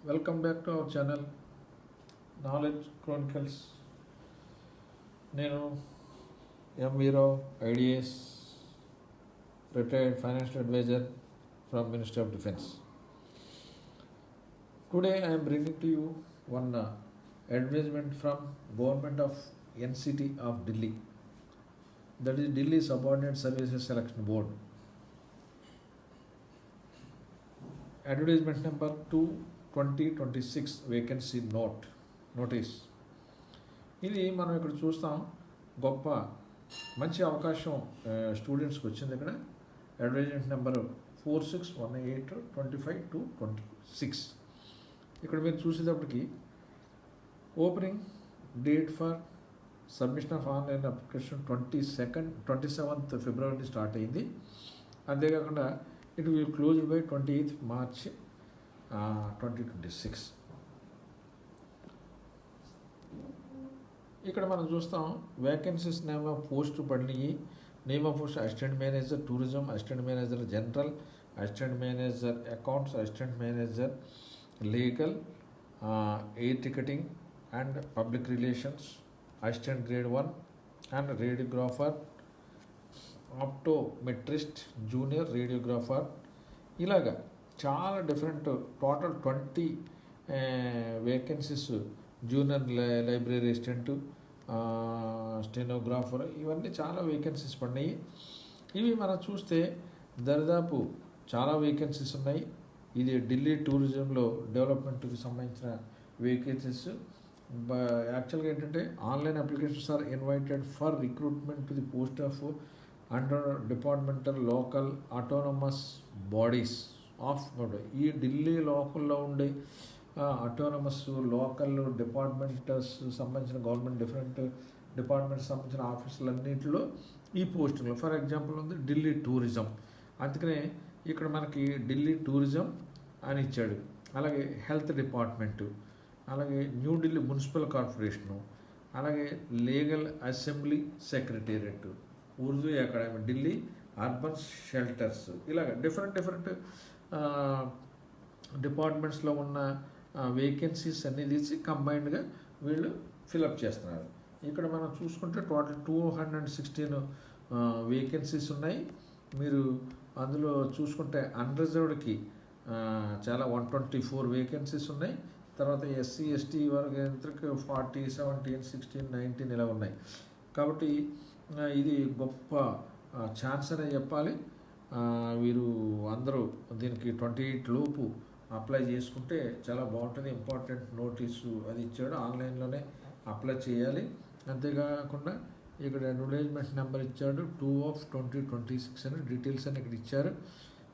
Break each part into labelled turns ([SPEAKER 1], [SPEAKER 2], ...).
[SPEAKER 1] Welcome back to our channel knowledge chronicles. నేను M Veerao, IDS, retired financial adviser from ministry of defence. Today I am bringing to you one advertisement from Government of NCT of Delhi, that is Delhi Subordinate Services Selection Board. Advertisement number 2/2026 vacancy notice. ఇది మనం ఇక్కడ చూస్తాం, గొప్ప మంచి అవకాశం స్టూడెంట్స్కి వచ్చింది. ఇక్కడ అడ్వర్టైజ్మెంట్ నెంబర్ 461825-26. ఇక్కడ మీరు చూసేటప్పటికి opening date for submission of online application 27th February start అయింది. అంతేకాకుండా it will close by 28th March 2026. ఇక్కడ మనం చూస్తాం వేకెన్సీస్ నేమ్ ఆఫ్ పోస్ట్ పడినాయి. Name of post assistant manager tourism, assistant manager general, assistant manager accounts, assistant manager legal, air ticketing and public relations, assistant grade 1 and radiographer, optometrist, junior radiographer. ఇలాగా చాలా different, total 20 vacancies. Junior library assistant, stenographer, ఇవన్నీ చాలా vacancies పడినాయి. ఇవి మనం చూస్తే దరిదాపు చాలా వేకెన్సీస్ ఉన్నాయి. ఇది ఢిల్లీ టూరిజంలో డెవలప్మెంట్కి సంబంధించిన వేకెన్సీస్. యాక్చువల్గా ఏంటంటే online applications are invited for recruitment to the post of under departmental local autonomous bodies of. ఈ ఢిల్లీ లోకల్లో ఉండే ఆటోనమస్ లోకల్ డిపార్ట్మెంట్స్ సంబంధించిన గవర్నమెంట్ డిఫరెంట్ డిపార్ట్మెంట్స్ సంబంధించిన ఆఫీసులన్నింటిలో ఈ పోస్టింగ్లో ఫర్ ఎగ్జాంపుల్ ఉంది ఢిల్లీ టూరిజం. అందుకనే ఇక్కడ మనకి ఢిల్లీ టూరిజం అని ఇచ్చాడు. అలాగే హెల్త్ డిపార్ట్మెంటు, అలాగే న్యూఢిల్లీ మున్సిపల్ కార్పొరేషను, అలాగే legal assembly secretariat, Urdu academy, Delhi urban shelters, ఇలాగ డిఫరెంట్ డిపార్ట్మెంట్స్లో ఉన్న వేకెన్సీస్ అన్నీ తీసి కంబైన్డ్గా వీళ్ళు ఫిలప్ చేస్తున్నారు. ఇక్కడ మనం చూసుకుంటే టోటల్ 216 వేకెన్సీస్ ఉన్నాయి. మీరు అందులో చూసుకుంటే అన్రిజర్వ్డ్కి చాలా 124 వేకెన్సీస్ ఉన్నాయి. తర్వాత ఎస్సీ ఎస్టీ వరకు 40, 17, 16, 19 ఇలా ఉన్నాయి. కాబట్టి ఇది గొప్ప ఛాన్స్ అనే చెప్పాలి. వీరు అందరూ దీనికి 28 లోపు అప్లై చేసుకుంటే చాలా బాగుంటుంది. ఇంపార్టెంట్ నోటీసు అది ఇచ్చాడు, ఆన్లైన్లోనే అప్లై చేయాలి. అంతేకాకుండా ఇక్కడ అడ్వర్టైజ్మెంట్ నెంబర్ ఇచ్చాడు 2/2026 అని డీటెయిల్స్ అని ఇక్కడ ఇచ్చారు.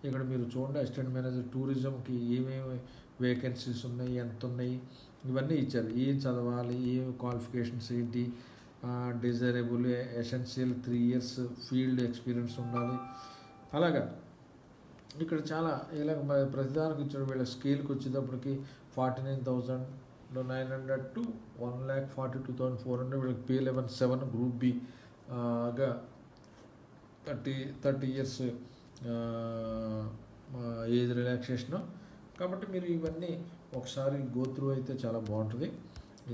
[SPEAKER 1] ఇక్కడ మీరు చూడండి, అసిస్టెంట్ మేనేజర్ టూరిజంకి ఏమేమి వేకెన్సీస్ ఉన్నాయి, ఎంత ఉన్నాయి, ఇవన్నీ ఇచ్చారు. ఏం చదవాలి, ఏం క్వాలిఫికేషన్స్ ఏంటి, desirable, essential 3 years field experience ఉండాలి. అలాగా ఇక్కడ చాలా ఇలాగ ప్రతిదానికి ఇచ్చాడు. వీళ్ళ స్కేల్కి వచ్చేటప్పటికి 49,900 to 1,42,400. వీళ్ళకి P11-7 గ్రూప్ బిగా 30 years ఏజ్ రిలాక్సేషను. కాబట్టి మీరు ఇవన్నీ ఒకసారి గో త్రూ అయితే చాలా బాగుంటుంది.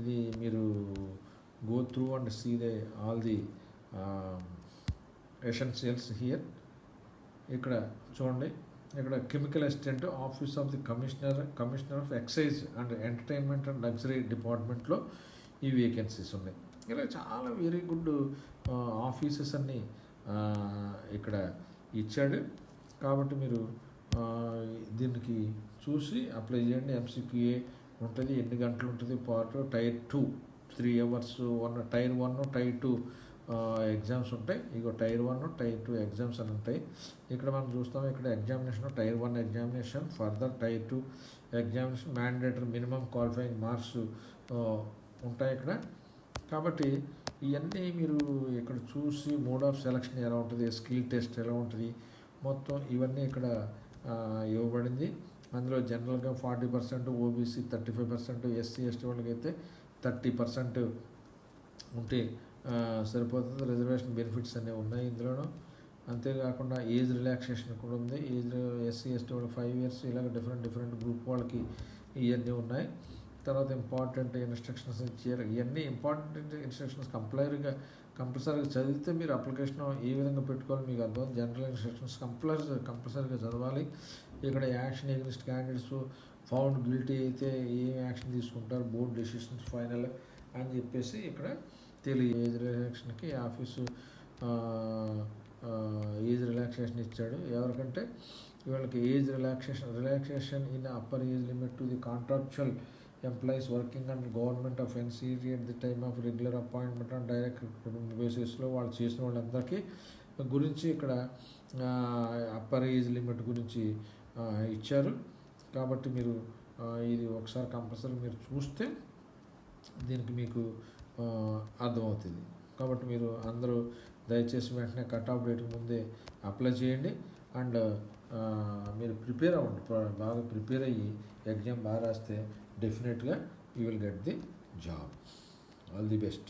[SPEAKER 1] ఇది మీరు go through and see all the essentials here. ఇక్కడ చూడండి, ఇక్కడ chemical assistant, office of the commissioner of excise and entertainment and luxury డిపార్ట్మెంట్లో ఈ వేకెన్సీస్ ఉన్నాయి. ఇలా చాలా వెరీ గుడ్ ఆఫీసెస్ అన్నీ ఇక్కడ ఇచ్చాడు. కాబట్టి మీరు దీనికి చూసి అప్లై చేయండి. MCQA ఉంటుంది, ఎన్ని గంటలు ఉంటుంది, part tier 2 3 hours, tier 1, tier 2 exams ఉంటాయి. ఇగో టైర్ 1, టైర్ 2 ఎగ్జామ్స్ అని ఉంటాయి. ఇక్కడ మనం చూస్తాం, ఇక్కడ examination tier 1 examination, further tier 2 examination, mandatory minimum qualifying marks ఉంటాయి ఇక్కడ. కాబట్టి ఇవన్నీ మీరు ఇక్కడ చూసి మోడ్ ఆఫ్ సెలక్షన్ ఎలా ఉంటుంది, స్కిల్ టెస్ట్ ఎలా ఉంటుంది, మొత్తం ఇవన్నీ ఇక్కడ ఇవ్వబడింది. అందులో జనరల్గా 40%, OBC 35%, SC ST వాళ్ళకి అయితే 30% ఉంటే సరిపోతుంది. రిజర్వేషన్ బెనిఫిట్స్ అనేవి ఉన్నాయి ఇందులోనూ. అంతేకాకుండా ఏజ్ రిలాక్సేషన్ కూడా ఉంది. ఏజ్ SC ST వాళ్ళకి 5 years, ఇలాగ డిఫరెంట్ గ్రూప్ వాళ్ళకి ఇవన్నీ ఉన్నాయి. తర్వాత ఇంపార్టెంట్ ఇన్స్ట్రక్షన్స్ ఇచ్చారు. ఇవన్నీ ఇంపార్టెంట్ ఇన్స్ట్రక్షన్స్ కంపల్సరీగా చదివితే మీరు అప్లికేషన్ ఏ విధంగా పెట్టుకోవాలి మీకు అర్థం. జనరల్ ఇన్స్ట్రక్షన్స్ కంపల్సరీగా చదవాలి. ఇక్కడ action against candidates found guilty అయితే ఏం యాక్షన్ తీసుకుంటారు, బోర్డ్ డెసిషన్స్ ఫైనల్ అని చెప్పేసి ఇక్కడ ఏజ్ రిలాక్సేషన్కి ఆఫీసు ఏజ్ రిలాక్సేషన్ ఇచ్చాడు. ఎవరికంటే వీళ్ళకి age relaxation in upper age limit to the contractual employees working under government of NCT at the time of regular appointment and direct బేసిస్లో వాళ్ళు చేసిన వాళ్ళందరికీ గురించి ఇక్కడ అప్పర్ ఏజ్ లిమిట్ గురించి ఇచ్చారు. కాబట్టి మీరు ఇది ఒకసారి కంపల్సరీ మీరు చూస్తే దీనికి మీకు అర్థమవుతుంది. కాబట్టి మీరు అందరూ దయచేసి వెంటనే కట్ ఆఫ్ డేట్కి ముందే అప్లై చేయండి. అండ్ మీరు ప్రిపేర్ అవ్వండి, బాగా ప్రిపేర్ అయ్యి ఎగ్జామ్ బాగా రాస్తే డెఫినెట్గా you will get the job. All the best.